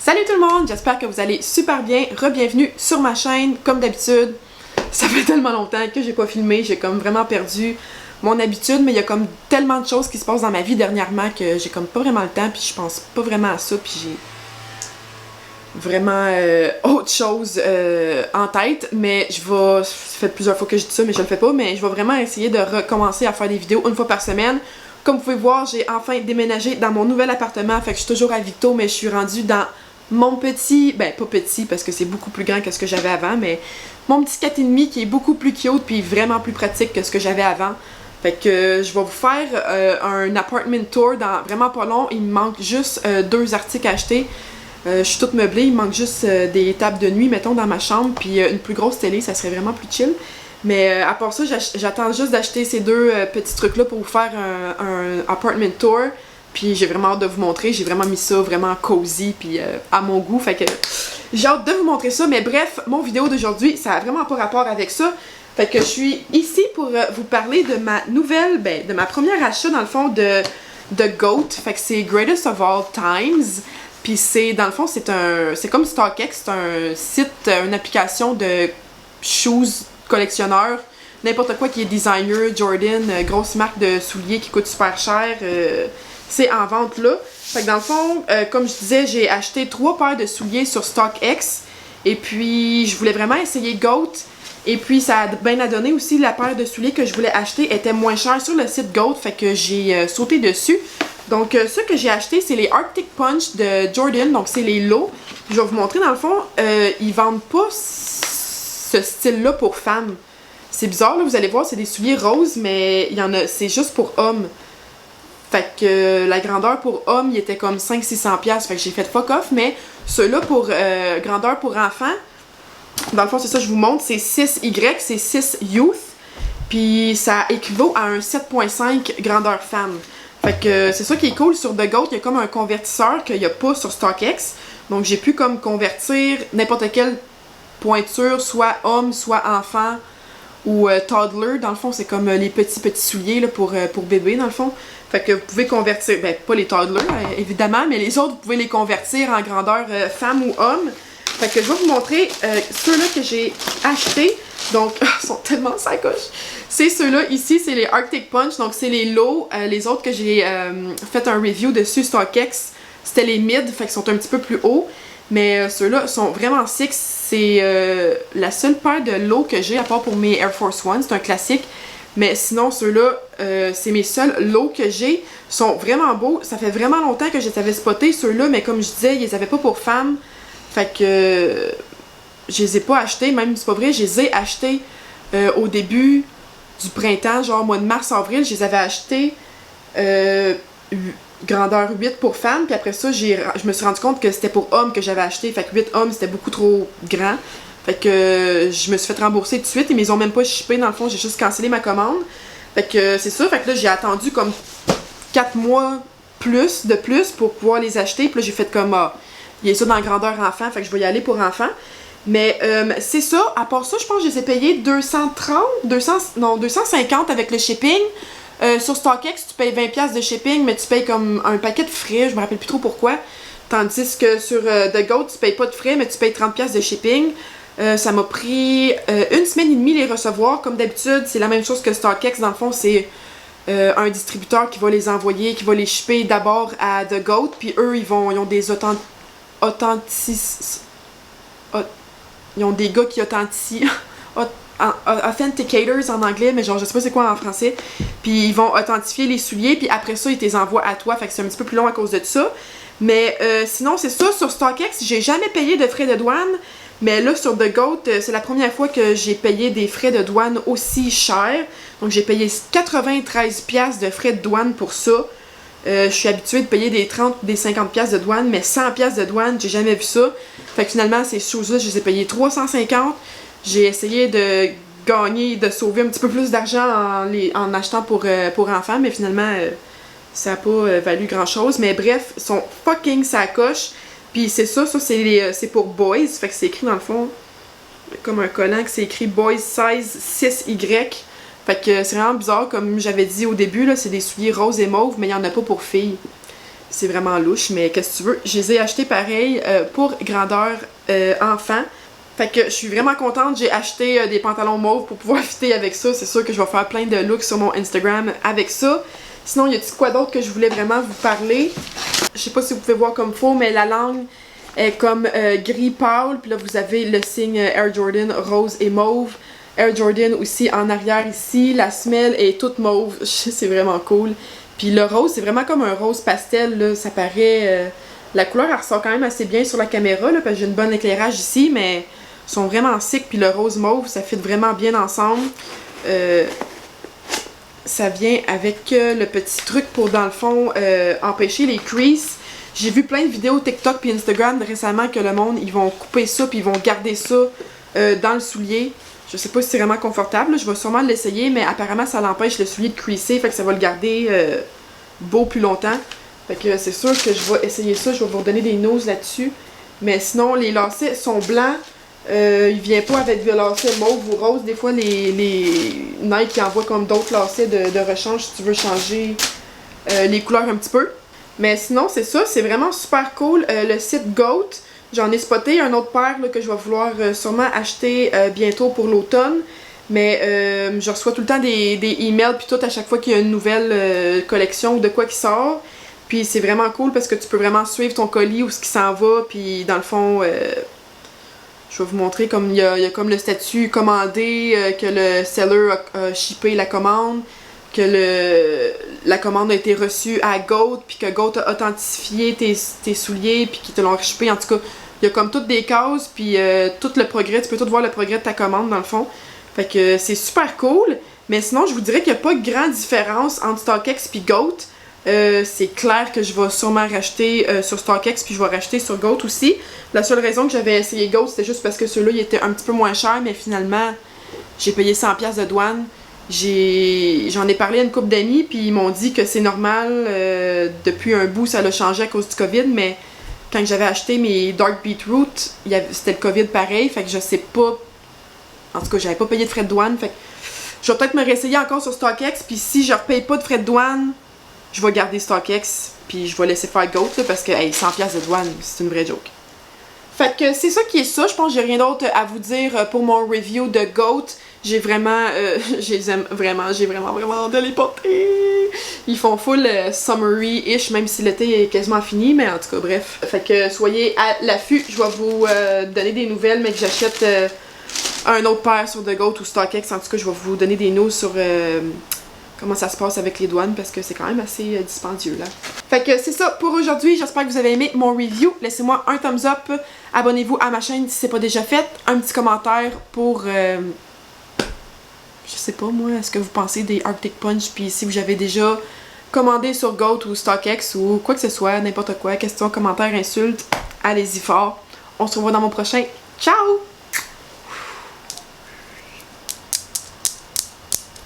Salut tout le monde, j'espère que vous allez super bien. Re-bienvenue sur ma chaîne, comme d'habitude. Ça fait tellement longtemps que j'ai pas filmé, j'ai comme vraiment perdu mon habitude, mais il y a comme tellement de choses qui se passent dans ma vie dernièrement que j'ai comme pas vraiment le temps, puis je pense pas vraiment à ça, puis j'ai vraiment autre chose en tête, mais je vais, ça fait plusieurs fois que je dis ça, mais je le fais pas, mais je vais vraiment essayer de recommencer à faire des vidéos une fois par semaine. Comme vous pouvez voir, j'ai enfin déménagé dans mon nouvel appartement, fait que je suis toujours à Victo, mais je suis rendue dans mon petit, ben pas petit parce que c'est beaucoup plus grand que ce que j'avais avant, mais mon petit 4,5 qui est beaucoup plus cute puis vraiment plus pratique que ce que j'avais avant. Fait que je vais vous faire un apartment tour dans vraiment pas long. Il me manque juste 2 articles à acheter. Je suis toute meublée, il me manque juste des tables de nuit, mettons, dans ma chambre, puis une plus grosse télé, ça serait vraiment plus chill. Mais à part ça, j'attends juste d'acheter ces 2 petits trucs-là pour vous faire un apartment tour. Puis j'ai vraiment hâte de vous montrer, j'ai vraiment mis ça vraiment cozy puis à mon goût, fait que j'ai hâte de vous montrer ça. Mais bref, mon vidéo d'aujourd'hui, ça a vraiment pas rapport avec ça. Fait que je suis ici pour vous parler de ma nouvelle, de ma première achat dans le fond de GOAT. Fait que c'est Greatest of All Times. Puis c'est, dans le fond, c'est comme StockX, c'est un site, une application de shoes collectionneurs. N'importe quoi qui est designer, Jordan, grosse marque de souliers qui coûte super cher. C'est en vente là. Fait que dans le fond, comme je disais, j'ai acheté 3 paires de souliers sur StockX. Et puis, je voulais vraiment essayer GOAT. Et puis, ça a bien à donner aussi. La paire de souliers que je voulais acheter était moins chère sur le site GOAT. Fait que j'ai sauté dessus. Donc, ce que j'ai acheté, c'est les Arctic Punch de Jordan. Donc, c'est les lows. Je vais vous montrer, dans le fond, ils vendent pas ce style-là pour femmes. C'est bizarre, là, vous allez voir, c'est des souliers roses, mais il y en a, c'est juste pour hommes. Fait que la grandeur pour homme, il était comme 500-600$. Fait que j'ai fait fuck off, mais ceux-là pour grandeur pour enfants, dans le fond, c'est ça que je vous montre, c'est 6Y, c'est 6 Youth. Puis ça équivaut à un 7.5 grandeur femme. Fait que c'est ça qui est cool sur The GOAT, il y a comme un convertisseur qu'il n'y a pas sur StockX. Donc j'ai pu comme convertir n'importe quelle pointure, soit homme, soit enfant ou toddler. Dans le fond, c'est comme les petits souliers là, pour bébé, dans le fond. Fait que vous pouvez convertir, pas les toddlers évidemment, mais les autres vous pouvez les convertir en grandeur femme ou homme. Fait que je vais vous montrer ceux-là que j'ai achetés. Donc, ils sont tellement sacoches. C'est ceux-là ici, c'est les Arctic Punch, donc c'est les lows. Les autres que j'ai fait un review dessus StockX, c'était les mid, fait qu'ils sont un petit peu plus hauts. Mais ceux-là sont vraiment sick. C'est la seule paire de lows que j'ai, à part pour mes Air Force One, c'est un classique. Mais sinon, ceux-là, c'est mes seuls lots que j'ai. Sont vraiment beaux. Ça fait vraiment longtemps que je les avais spotés, ceux-là, mais comme je disais, ils les avaient pas pour femmes. Fait que je les ai pas achetés, même c'est pas vrai, je les ai achetés au début du printemps, genre mois de mars-avril, je les avais achetés grandeur 8 pour femmes, puis après ça, je me suis rendu compte que c'était pour hommes que j'avais acheté, fait que 8 hommes, c'était beaucoup trop grand. Fait que je me suis fait rembourser tout de suite, et ils ont même pas shippé, dans le fond, j'ai juste cancellé ma commande. Fait que c'est ça, fait que là, j'ai attendu comme 4 mois de plus pour pouvoir les acheter, puis là, j'ai fait comme, il y a ça dans la grandeur enfant, fait que je vais y aller pour enfant. Mais c'est ça, à part ça, je pense que je les ai payés 250 avec le shipping. Sur StockX, tu payes 20$ de shipping, mais tu payes comme un paquet de frais, je me rappelle plus trop pourquoi. Tandis que sur The GOAT, tu payes pas de frais, mais tu payes 30$ de shipping. Ça m'a pris 1 semaine et demie les recevoir, comme d'habitude. C'est la même chose que StockX, dans le fond, c'est un distributeur qui va les envoyer, qui va les shipper d'abord à The GOAT, puis eux, ils ont des ils ont des gars qui authenticient authenticators en anglais, mais genre je sais pas c'est quoi en français. Puis ils vont authentifier les souliers, puis après ça ils te les envoient à toi, fait que c'est un petit peu plus long à cause de ça. Mais sinon c'est ça, sur StockX j'ai jamais payé de frais de douane, mais là sur The GOAT c'est la première fois que j'ai payé des frais de douane aussi chers. Donc j'ai payé 93$ de frais de douane pour ça. Je suis habituée de payer des 30, des 50$ de douane, mais 100$ de douane, j'ai jamais vu ça. Fait que finalement, ces choses-là, je les ai payées 350$. J'ai essayé de gagner, de sauver un petit peu plus d'argent en achetant pour enfants, mais finalement, ça n'a pas valu grand-chose. Mais bref, ils sont fucking sacoches. Puis c'est ça c'est pour boys. Fait que c'est écrit dans le fond, comme un collant, que c'est écrit Boys Size 6Y. Fait que c'est vraiment bizarre, comme j'avais dit au début, là, c'est des souliers roses et mauves, mais il n'y en a pas pour filles. c'est vraiment louche, mais qu'est-ce que tu veux? Je les ai achetés pareil pour grandeur enfant. Fait que je suis vraiment contente, j'ai acheté des pantalons mauves pour pouvoir fitter avec ça. C'est sûr que je vais faire plein de looks sur mon Instagram avec ça. Sinon, y a-t-il quoi d'autre que je voulais vraiment vous parler? Je sais pas si vous pouvez voir comme faux, mais la langue est comme gris pâle. Puis là, vous avez le signe Air Jordan rose et mauve. Air Jordan aussi en arrière ici. La semelle est toute mauve. C'est vraiment cool. Puis le rose, c'est vraiment comme un rose pastel, là. Ça paraît... la couleur, elle ressort quand même assez bien sur la caméra, là, parce que j'ai une bonne éclairage ici, mais ils sont vraiment sick. Puis le rose mauve, ça fit vraiment bien ensemble. Ça vient avec le petit truc pour, dans le fond, empêcher les creases. J'ai vu plein de vidéos TikTok puis Instagram récemment que le monde, ils vont couper ça puis ils vont garder ça dans le soulier. Je sais pas si c'est vraiment confortable, là. Je vais sûrement l'essayer, mais apparemment ça l'empêche le soulier de creaser, fait que ça va le garder beau plus longtemps. Fait que c'est sûr que je vais essayer ça, je vais vous redonner des news là-dessus. Mais sinon, les lacets sont blancs. Il vient pas avec des lacets mauve ou rose. Des fois, les Nike qui envoient comme d'autres lacets de rechange si tu veux changer les couleurs un petit peu. Mais sinon, c'est ça, c'est vraiment super cool. Le site GOAT, j'en ai spoté un autre paire là, que je vais vouloir sûrement acheter bientôt pour l'automne. Mais je reçois tout le temps des emails puis tout à chaque fois qu'il y a une nouvelle collection ou de quoi qui sort. Puis c'est vraiment cool parce que tu peux vraiment suivre ton colis où ce qui s'en va. Puis dans le fond, je vais vous montrer comme il y a comme le statut commandé, que le seller a shippé la commande, que la commande a été reçue à GOAT, puis que GOAT a authentifié tes souliers, puis qu'ils te l'ont shippé. En tout cas, il y a comme toutes des cases, puis tout le progrès, tu peux tout voir le progrès de ta commande dans le fond. Fait que c'est super cool. Mais sinon, je vous dirais qu'il n'y a pas de grande différence entre StockX et GOAT. C'est clair que je vais sûrement racheter sur StockX puis je vais racheter sur GOAT aussi. La seule raison que j'avais essayé GOAT, c'était juste parce que ceux-là, ils étaient un petit peu moins chers, mais finalement, j'ai payé 100$ de douane. J'en ai parlé à une couple d'amis, puis ils m'ont dit que c'est normal, depuis un bout, ça l'a changé à cause du COVID, mais quand j'avais acheté mes Dark Beetroot, c'était le COVID pareil, fait que je sais pas. En tout cas, j'avais pas payé de frais de douane, fait que je vais peut-être me réessayer encore sur StockX, puis si je repaye pas de frais de douane, je vais garder StockX, puis je vais laisser faire GOAT, là, parce que, hey, 100$ de douane, c'est une vraie joke. Fait que c'est ça qui est ça, je pense que j'ai rien d'autre à vous dire pour mon review de GOAT. J'ai vraiment, je les aime vraiment, j'ai vraiment hâte de les porter. Ils font full summery-ish, même si l'été est quasiment fini, mais en tout cas, bref. Fait que soyez à l'affût, je vais vous donner des nouvelles, mais que j'achète un autre paire sur The GOAT ou StockX. En tout cas, je vais vous donner des news sur comment ça se passe avec les douanes, parce que c'est quand même assez dispendieux là. Fait que c'est ça pour aujourd'hui, j'espère que vous avez aimé mon review. Laissez-moi un thumbs up, abonnez-vous à ma chaîne si c'est pas déjà fait, un petit commentaire pour... je sais pas moi, est-ce que vous pensez des Arctic Punch, puis si vous avez déjà commandé sur GOAT ou StockX ou quoi que ce soit, n'importe quoi, question, commentaire, insulte, allez-y fort. On se revoit dans mon prochain. Ciao!